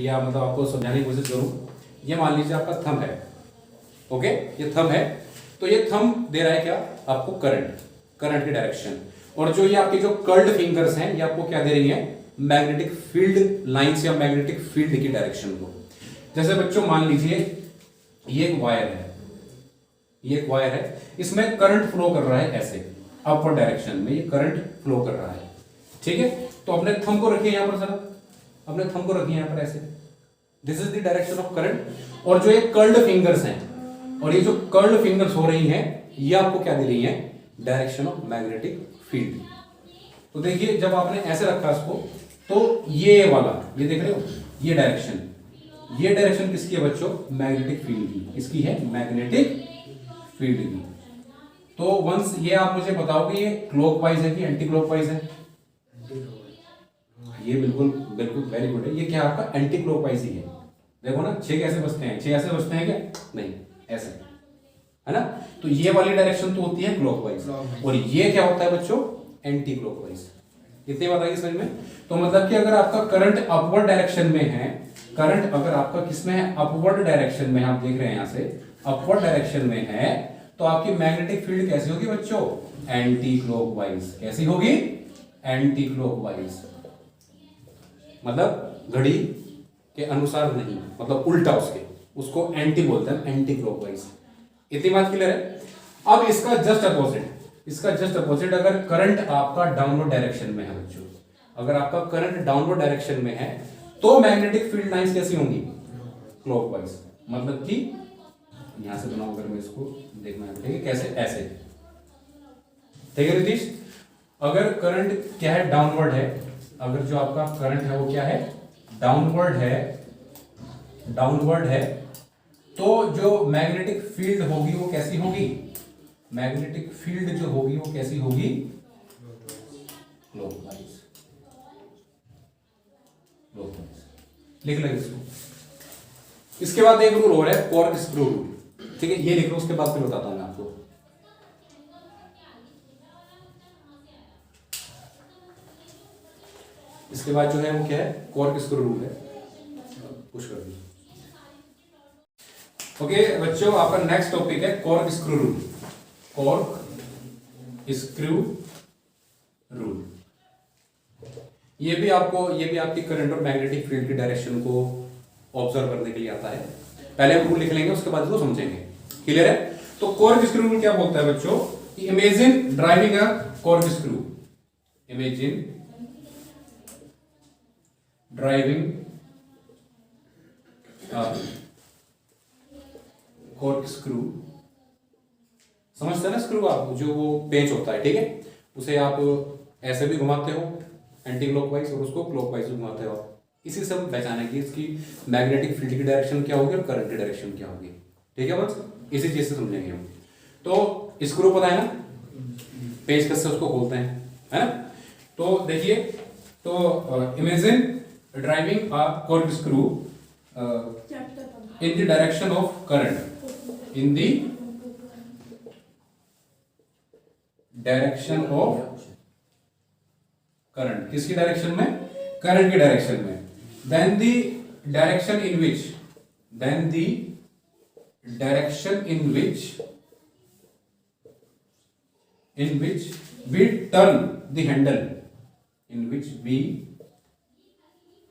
या मतलब आपको समझाने की कोशिश करूं, ये मान लीजिए आपका थंब है, ओके, ये थंब है, तो ये थंब दे रहा है क्या आपको, करंट की डायरेक्शन, और जो ये आपके जो कर्ल्ड फिंगर्स हैं ये आपको क्या दे रही हैं, मैग्नेटिक फील्ड लाइंस या मैग्नेटिक फील्ड की डायरेक्शन को। जैसे बच्चों मान लीजिए ये एक वायर है, ये एक वायर है, इसमें करंट फ्लो कर रहा है ऐसे अपवर्ड डायरेक्शन में, ये करंट फ्लो कर रहा है, ठीक है। तो अपने थंब को रखिए यहां पर, जरा अपने थंब को रखिए यहां पर ऐसे, this is the direction of current. और जो ये कर्ल्ड फिंगर्स हैं, और ये जो कर्ल्ड फिंगर्स हो रही हैं, ये आपको क्या दे रही हैं, डायरेक्शन ऑफ मैग्नेटिक फील्ड। तो देखिए जब आपने ऐसे रखा इसको, तो ये वाला, ये देख रहे हो, ये डायरेक्शन किसकी है बच्चों, मैग्नेटिक फील्ड की, किसकी है, मैग्नेटिक फील्ड की। तो वंस ये आप मुझे बताओगे ये क्लॉकवाइज है कि एंटी क्लॉकवाइज है, ये बिल्कुल बिल्कुल वेरी गुड है, ये क्या आपका एंटी क्लॉकवाइज ही है। देखो ना 6 कैसे बचते हैं, 6 ऐसे बचते हैं क्या, नहीं ऐसे, है ना। तो ये वाली डायरेक्शन तो होती है क्लॉकवाइज, और ये क्या होता है बच्चों, एंटी क्लॉकवाइज। इतनी बात आई समझ में। तो मतलब कि अगर आपका करंट अपवर्ड डायरेक्शन में है, करंट अगर आपका किसमें है, अपवर्ड डायरेक्शन में, आप देख रहे हैं यहां से अपवर्ड डायरेक्शन में है, तो आपकी मैग्नेटिक फील्ड कैसी होगी बच्चों, एंटी क्लॉकवाइज। कैसी होगी, एंटी क्लॉकवाइज, मतलब घड़ी के अनुसार नहीं, मतलब उल्टा उसके, उसको एंटी बोलते हैं, एंटी क्लॉकवाइज। इतनी बात क्लियर है। अब इसका जस्ट अपोजिट, अगर करंट आपका डाउनवर्ड डायरेक्शन में है बच्चों, अगर आपका करंट डाउनवर्ड डायरेक्शन में है, तो मैग्नेटिक फील्ड लाइंस कैसी होंगी, क्लॉकवाइज। मतलब कि यहां से बनाओ, अगर मैं इसको देखना है, ठीक है, कैसे, ऐसे, ठीक है नीतीश। अगर करंट क्या है, डाउनवर्ड है, अगर जो आपका करंट है वो क्या है, डाउनवर्ड है, तो जो मैग्नेटिक फील्ड होगी वो कैसी होगी, मैग्नेटिक फील्ड जो होगी वो कैसी होगी, क्लॉकवाइज। लिख लेंगे इसको। इसके बाद एक रूल हो रहा है, कॉर्क स्क्रू रूल, ठीक है, ये लिख लो, उसके बाद फिर बताता हूं मैं आपको। इसके बाद जो है वो क्या है, कॉर्क स्क्रू रूल है, पुश कर दीजिए। ओके बच्चों, आपका नेक्स्ट टॉपिक है cork screw rule. Cork screw rule, ये भी आपकी करंट और मैग्नेटिक फील्ड की डायरेक्शन को ऑब्जर्व करने के लिए आता है। पहले हम रूल लिख लेंगे, उसके बाद इसको समझेंगे। क्लियर है। तो कॉर्क स्क्रू रूल क्या बोलता है बच्चों, imagine driving a cork screw, imagine driving cork screw, समझते हैं ना स्क्रू आप, जो वो पेंच होता है, ठीक है, उसे आप ऐसे भी घुमाते हो एंटी क्लॉकवाइज, और उसको क्लॉकवाइज भी घुमाते हो। इसी से हम पहचाने कि इसकी मैग्नेटिक फील्ड की डायरेक्शन क्या होगी और करंट की डायरेक्शन क्या होगी, ठीक है बस, इसी चीज से समझेंगे हम। तो स्क्रू पता है ना, पेंचकस से उसको खोलते हैं, है ना। तो देखिए, तो imagine driving a cork screw in the direction of current, in the direction of current, किसकी डायरेक्शन में, करंट की डायरेक्शन में, then the direction in which we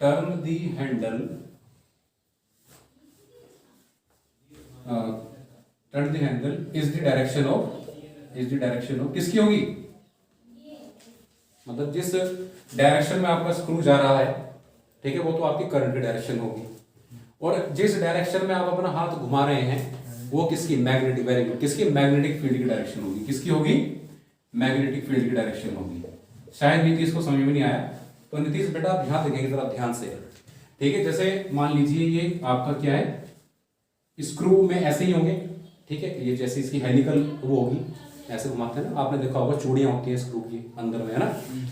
turn the handle, turn the handle is the direction of किसकी होगी, मतलब जिस direction में आपका स्क्रू जा रहा है, ठीक है, वो तो आपकी करंट की डायरेक्शन होगी, और जिस डायरेक्शन में आप अपना हाथ घुमा रहे हैं वो किसकी, मैग्नेटिक, वेरी गुड, किसकी, मैग्नेटिक फील्ड की डायरेक्शन होगी, किसकी होगी, मैग्नेटिक फील्ड की डायरेक्शन होगी। शायद नीतीश को समझ में नहीं आया, तो नीतीश बेटा आप ध्यान देखेंगे जरा ध्यान से, ठीक है। जैसे मान लीजिए ये आपका क्या है, स्क्रू में ऐसे ही होंगे, ठीक है, ये जैसे इसकी हेलिकल वो होगी, ऐसे घुमाते हैं ना, आपने देखा होगा चूड़ियां होती हैं स्क्रू की अंदर में, है ना,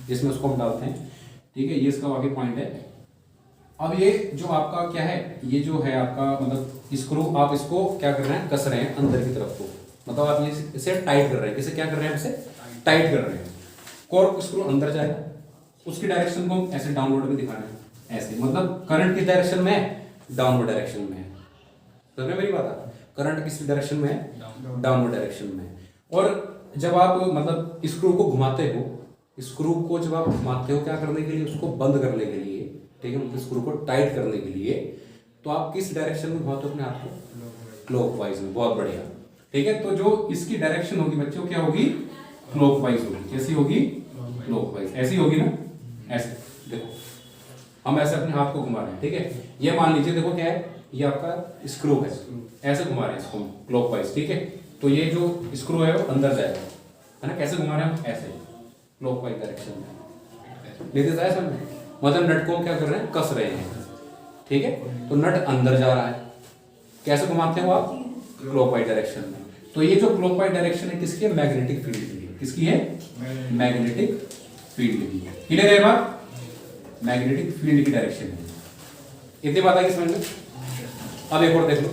जिसमें उसको हम डालते हैं, ठीक है, ये इसका आगे पॉइंट है। अब ये जो आपका क्या है, ये जो है आपका मतलब स्क्रू, आप इसको क्या कर रहे हैं, कस रहे हैं अंदर की तरफ को, मतलब आप ये इसे टाइट कर रहे हैं, किसे क्या कर रहे हैं, इसे टाइट कर रहे हैं। कॉर्क स्क्रू अंदर जाएगा, उसकी डायरेक्शन को हम ऐसे डाउनवर्ड में दिखा रहे हैं, ऐसे, मतलब करंट किस डायरेक्शन में है, डाउनवर्ड डायरेक्शन में है। समझ में मेरी बात? करंट किस डायरेक्शन में है, डाउनवर्ड डायरेक्शन में है। और जब आप मतलब स्क्रू को घुमाते हो, स्क्रू को जब आप घुमाते हो क्या करने के लिए, उसको बंद करने के लिए, ठीक है, स्क्रू को टाइट करने के लिए, तो आप किस डायरेक्शन में घुमाते हो अपने हाथ को, क्लॉकवाइज में। बहुत बढ़िया, ठीक है। तो जो इसकी डायरेक्शन होगी बच्चों क्या होगी, क्लॉकवाइज होगी। कैसी होगी, क्लॉकवाइज, ऐसी होगी ना, ऐसे। देखो हम ऐसे अपने हाथ को घुमा रहे हैं, ठीक है। ये मान लीजिए देखो क्या है, ये आपका स्क्रू है, ऐसे घुमा रहे हैं इसको क्लॉकवाइज, ठीक है। तो ये जो स्क्रू है वो अंदर जाएगा, है ना। कैसे घुमा रहे हैं हम, ऐसे क्लॉकवाइज डायरेक्शन में। लेते जाए समझ में, मतलब नट को हम क्या कर रहे हैं, कस रहे हैं, ठीक है। तो नट अंदर जा रहा है, कैसे घुमाते हो आप, क्लॉकवाइज डायरेक्शन में। तो ये जो क्लॉकवाइज डायरेक्शन है किसकी है, मैग्नेटिक फील्ड की है। किसकी है, मैग्नेटिक फील्ड की। क्लियर है बात, मैग्नेटिक फील्ड की डायरेक्शन है। इतनी बात आई समझ में। अब एक और देख लो,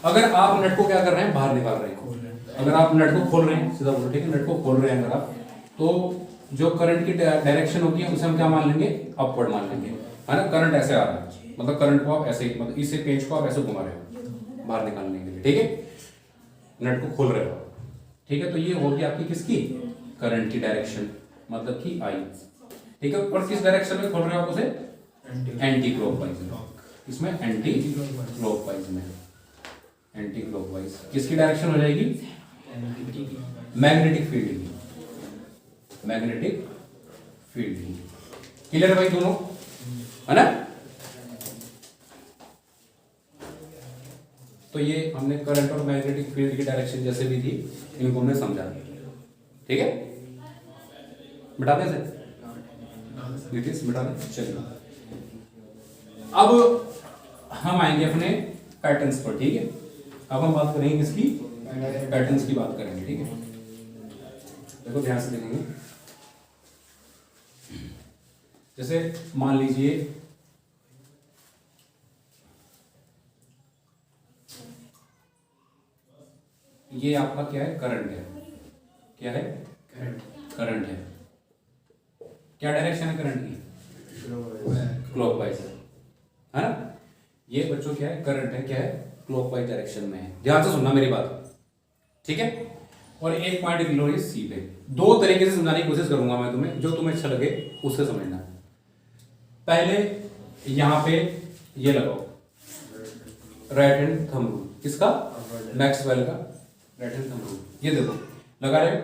अगर आप नट को क्या कर रहे हैं, बाहर निकाल रहे हैं, अगर आप नट को खोल रहे हैं, सीधा बोलो, ठीक है, नट को खोल रहे हैं अगर आप, तो जो करंट की डायरेक्शन होगी उसे हम क्या मान लेंगे, अपवर्ड मान लेंगे, है ना। करंट ऐसे आ रहा है, मतलब करंट को आप ऐसे, मतलब इसे पेंच को आप ऐसे घुमा रहे हो बाहर निकालने के लिए, ठीक है, नट को खोल रहे हो, ठीक है। तो ये होगी आपकी किसकी, करंट की डायरेक्शन, मतलब कि आई, ठीक है। और किस डायरेक्शन में खोल रहे हो आप उसे, एंटी क्लॉकवाइज में, इसमें एंटी क्लॉकवाइज में, एंटी क्लॉकवाइज किसकी डायरेक्शन हो जाएगी, मैग्नेटिक फील्ड की, मैग्नेटिक फील्ड की। क्लियर है भाई दोनों, है ना। तो ये हमने करंट और मैग्नेटिक फील्ड की डायरेक्शन जैसे भी थी, इनको हमने समझा, ठीक है। मिटा दें से मिटा दें, चलिए। अब हम आएंगे अपने पैटर्न्स पर, ठीक है। अब हम बात करेंगे किसकी, पैटर्न्स की बात करेंगे, ठीक है। देखो ध्यान से देखेंगे, जैसे मान लीजिए ये आपका क्या है, करंट है, क्या है, करंट है। क्या डायरेक्शन है करंट की, क्लॉकवाइज है ना। ये बच्चों क्या है, करंट है, क्या है, क्लॉकवाइज डायरेक्शन में है। ध्यान से सुनना मेरी बात, ठीक है। और एक पॉइंट लिख लो ये सी पे, दो तरीके से समझाने की कोशिश करूंगा मैं तुम्हें, जो तुम्हें अच्छा लगे उससे समझना। पहले यहां पे ये लगाओ, राइट हैंड थंब रूल, किसका, मैक्सवेल का राइट हैंड थंब रूल। ये देखो लगा रहे,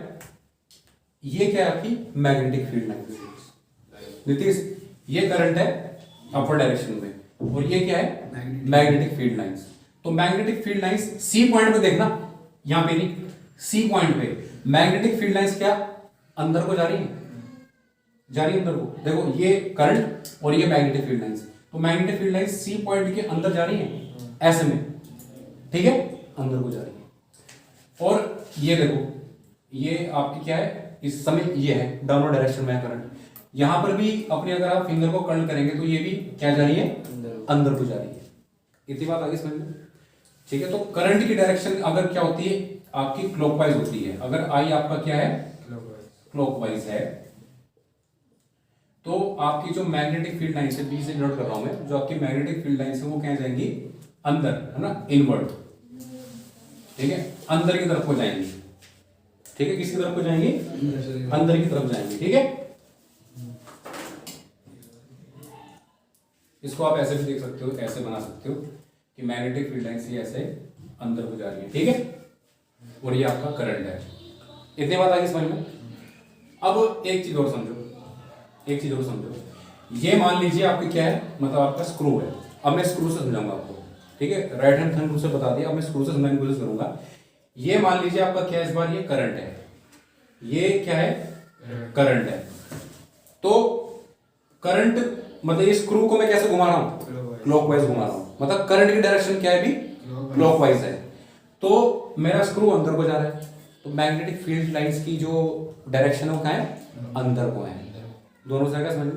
ये क्या है आपकी मैग्नेटिक फील्ड लाइन, नीतीश ये करंट है अपर डायरेक्शन में, और ये क्या है, मैग्नेटिक फील्ड लाइंस। तो magnetic field lines C point पे देखना, यहां पे नहीं, सी पॉइंट पे मैग्नेटिक फील्ड लाइंस क्या अंदर को जा रही है, जा रही है अंदर को। देखो ये करंट और ये मैग्नेटिक फील्ड लाइंस, तो magnetic field lines C point के अंदर जा रही है ऐसे में, ठीक है, अंदर को जा रही है। और ये देखो ये आपकी क्या है, इस समय ये है डाउनवर्ड डायरेक्शन में करंट, यहां पर भी अपने अगर आप फिंगर को कर्ल करेंगे तो ये भी क्या जा रही है, अंदर को जा रही है। इतनी बात आगे समझ में, ठीक है। तो करंट की डायरेक्शन अगर क्या होती है आपकी, क्लॉकवाइज होती है। अगर आई आपका क्या है, क्लॉकवाइज है, तो आपकी जो मैग्नेटिक फील्ड लाइन है, बी से नोट कर रहा हूं मैं, जो आपकी मैग्नेटिक फील्ड लाइन है वो क्या जाएंगी, अंदर, है ना, इनवर्ड, ठीक है, अंदर की तरफ को जाएंगी, ठीक है। किसकी तरफ को जाएंगी, अंदर की तरफ जाएंगी, ठीक है। इसको आप ऐसे भी देख सकते हो, ऐसे बना सकते हो कि मैग्नेटिक फील्ड लाइन से ऐसे अंदर को जा रही है, ठीक है, और ये आपका करंट है। इतने बात आगे समझ में। अब एक चीज और समझो, एक चीज और समझो, ये मान लीजिए आपकी क्या है, मतलब आपका स्क्रू है। अब मैं स्क्रू से समझाऊंगा आपको, ठीक है, राइट हैंड थंब रूल से बता दिया, अब मैं स्क्रू से समझाने की कोशिश करूंगा। ये मान लीजिए आपका क्या है, इस बार ये करंट है, ये क्या है, करंट है। तो करंट मतलब ये स्क्रू को मैं कैसे घुमा रहा हूं, क्लॉकवाइज घुमा रहा हूं, मतलब करंट की डायरेक्शन क्या है भी, क्लॉकवाइज है। तो मेरा स्क्रू अंदर को जा रहा है, तो मैग्नेटिक फील्ड लाइंस की जो डायरेक्शन है वो कहां है, अंदर को है। दोनों से समझ में,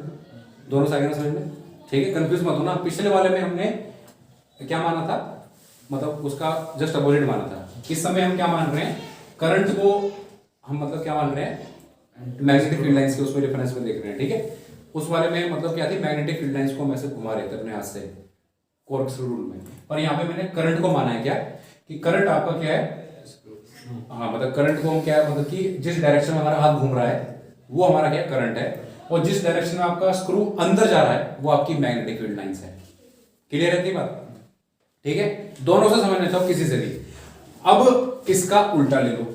दोनों से समझ में, ठीक है। कंफ्यूज मत होना, पिछले वाले में हमने क्या माना था, मतलब उसका जस्ट अपोजिट माना था। इस समय हम क्या मान रहे हैं, करंट को हम मतलब क्या मान रहे हैं, मैग्नेटिक फील्ड लाइंस के उसमें रेफरेंस में देख रहे हैं, ठीक है। उस वाले में मतलब क्या थी, मैग्नेटिक फील्ड लाइंस को हम ऐसे घुमा रहे थे अपने हाथ से कॉर्कस्क्रू रूल में। और यहाँ पे मैंने करंट को माना है क्या, कि करंट आपका क्या है, हाँ मतलब करंट को हम क्या है, मतलब कि जिस डायरेक्शन में हमारा हाथ घूम रहा है वो हमारा क्या करंट है, और जिस डायरेक्शन में आपका स्क्रू अंदर जा रहा है वो आपकी मैग्नेटिक फील्ड लाइंस है। क्लियर है बात? ठीक है, दोनों से समझना चाहो किसी से भी। अब इसका उल्टा ले लो,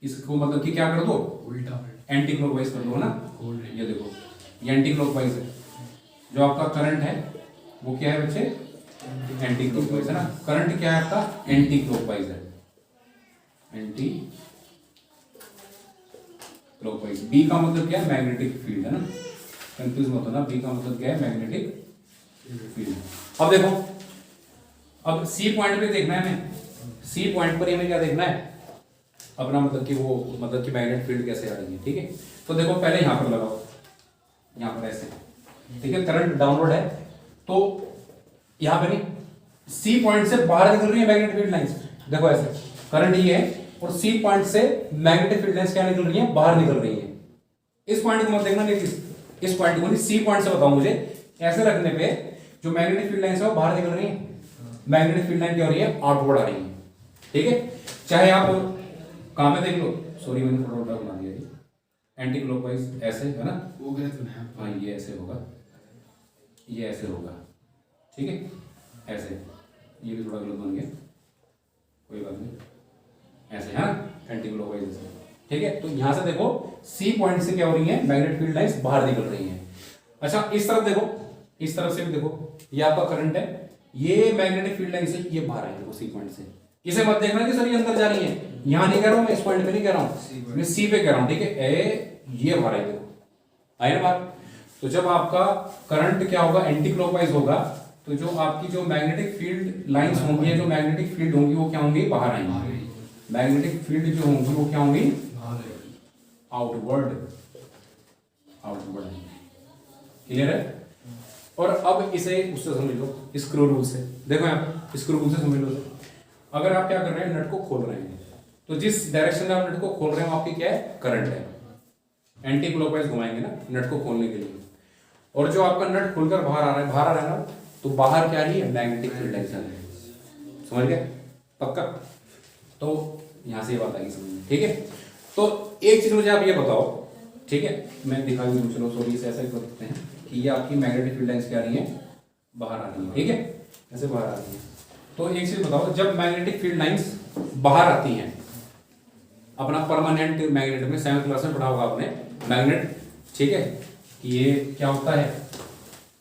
इसको मतलब कि क्या कर दो, उल्टा एंटी क्लॉकवाइज कर दो ना। ये देखो ये एंटी क्लॉकवाइज है, जो आपका करंट है वो क्या है बच्चे, एंटी क्लॉकवाइज है ना। करंट क्या है आपका, एंटी क्लॉकवाइज है, एंटी क्लॉकवाइज। बी का मतलब क्या है, मैग्नेटिक फील्ड है ना, कंफ्यूज मत होना, बी का मतलब क्या है, मैग्नेटिक फील्ड। अब देखो, अब सी पॉइंट पे देखना है हमें, सी पॉइंट पर हमें क्या देखना है अपना, मतलब कि वो मतलब कि मैग्नेटिक फील्ड कैसे आ रही है। ठीक है, तो देखो पहले यहां पर लगाओ, यहां पर ऐसे, ठीक है, करंट डाउनवर्ड है, तो यहां पे नहीं, सी पॉइंट से बाहर निकल रही है मैग्नेटिक फील्ड लाइंस। देखो ऐसे करंट ये है, और सी पॉइंट से मैग्नेटिक फील्ड लाइंस क्या निकल रही है, बाहर निकल रही है। इस पॉइंट को मत देखना, लेकिन इस पॉइंट को नहीं, सी पॉइंट से बताओ मुझे, ऐसे रखने पे जो मैग्नेटिक फील्ड लाइंस है वो बाहर निकल रही है, मैग्नेटिक फील्ड लाइन क्या हो रही है, आउटवर्ड आ रही है। ठीक है, चाहे आप कहां में देख लो, सॉरी मैंने थोड़ा उल्टा बना दिया, एंटी क्लॉकवाइज ऐसे है ना, वो गलत बना है। हाँ ये ऐसे होगा, ये ऐसे होगा, ठीक है ऐसे, ये भी थोड़ा गलत बन गया, कोई बात नहीं, ऐसे है ना, एंटी क्लॉकवाइज ऐसे। ठीक है, तो यहां से देखो सी पॉइंट से क्या हो रही है, मैग्नेटिक फील्ड लाइंस बाहर निकल रही हैं। अच्छा इस तरफ देखो, इस तरफ से भी देखो, ये आपका करंट है, ये मैग्नेटिक फील्ड लाइन से ये बाहर आई, देखो सी पॉइंट से। इसे मत देखना कि सर ये अंदर जा रही है, यहां नहीं कह रहा हूं मैं, इस पॉइंट पे नहीं कह रहा हूं, मैं सी पे कह रहा हूं। ठीक है, ए ये बाहर आई, देखो आई ना बात। तो जब आपका करंट क्या होगा, एंटी क्लॉकवाइज होगा, तो जो आपकी जो मैग्नेटिक फील्ड लाइंस होंगी, जो मैग्नेटिक फील्ड होंगी वो क्या होंगी, बाहर आएंगी। मैग्नेटिक फील्ड जो होंगी वो क्या होंगी, आउटवर्ड, आउटवर्ड। क्लियर है? और अब इसे उससे समझ लो, स्क्रू रूल से। देखो यहाँ स्क्रू रूल से समझ लो, अगर आप क्या कर रहे हैं, नट को खोल रहे हैं, तो जिस डायरेक्शन में आप नट को खोल रहे हैं आपकी क्या है, करंट है, एंटी क्लॉकवाइज घुमाएंगे ना नट को खोलने के लिए। और जो आपका नट खुलकर बाहर आ रहा है, बाहर आ रहा है ना, तो बाहर क्या आ रही है, मैग्नेटिक फील्ड लाइंस आ रही है। समझ गए पक्का? तो यहां से ये बात आएगी समझ में। ठीक है, तो एक चीज मुझे आप ये बताओ, ठीक है, मैं दिखा दूं, चलो सॉरी इसे ऐसा ही कर सकते हैं कि ये आपकी मैग्नेटिक फील्ड लाइंस क्या आ रही है, बाहर आ रही है। ठीक है, ऐसे बाहर आ रही है। तो एक चीज बताओ, जब मैग्नेटिक फील्ड लाइंस बाहर आती हैं, अपना परमानेंट मैग्नेट में 7th क्लास में पढ़ा होगा आपने मैग्नेट, ठीक है, कि ये क्या होता है,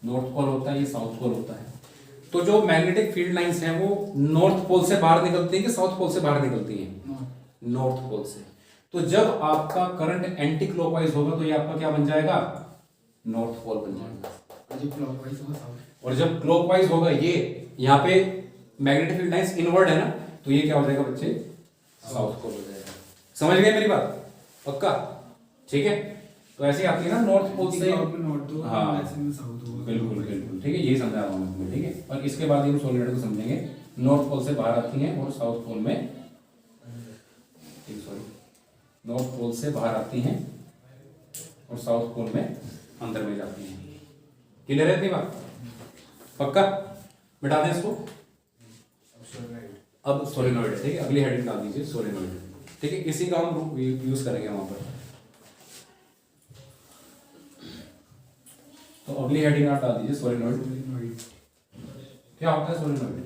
नॉर्थ पोल होता है, ये साउथ पोल होता है। तो जो मैग्नेटिक फील्ड लाइंस हैं वो नॉर्थ पोल से बाहर निकलती है कि साउथ पोल से बाहर निकलती हैं, नॉर्थ पोल से। तो जब आपका करंट एंटी क्लॉकवाइज होगा तो ये आपका क्या बन जाएगा, नॉर्थ पोल बन जाएगा। और जब क्लॉकवाइज होगा, ये यहाँ पे मैग्नेटिक फील्ड लाइंस इनवर्ड है ना, तो ये क्या हो जाएगा बच्चे, साउथ पोल हो जाएगा। समझ गए मेरी बात पक्का? ठीक है, तो ऐसे आती है ना नॉर्थ पोल से, हाँ बिल्कुल बिल्कुल, ठीक है, यही समझा रहा हूँ मैं तुम्हें। ठीक है, और इसके बाद हम सोलिनॉइड को समझेंगे, नॉर्थ पोल से बाहर आती हैं और साउथ पोल में, सॉरी, नॉर्थ पोल से बाहर आती हैं और साउथ पोल में अंदर में जाती हैं। क्लियर है इतनी बात पक्का? बिठा दें इसको। अब सोलिनॉइड, ठीक है, अगली हेडिंग डाल दीजिए सोलिनॉइड। ठीक है, इसी का हम यूज करेंगे वहां पर। तो अगली हेडिंग आप डाल दीजिए सोलिनॉइड। क्या होता है सोलिनॉइड?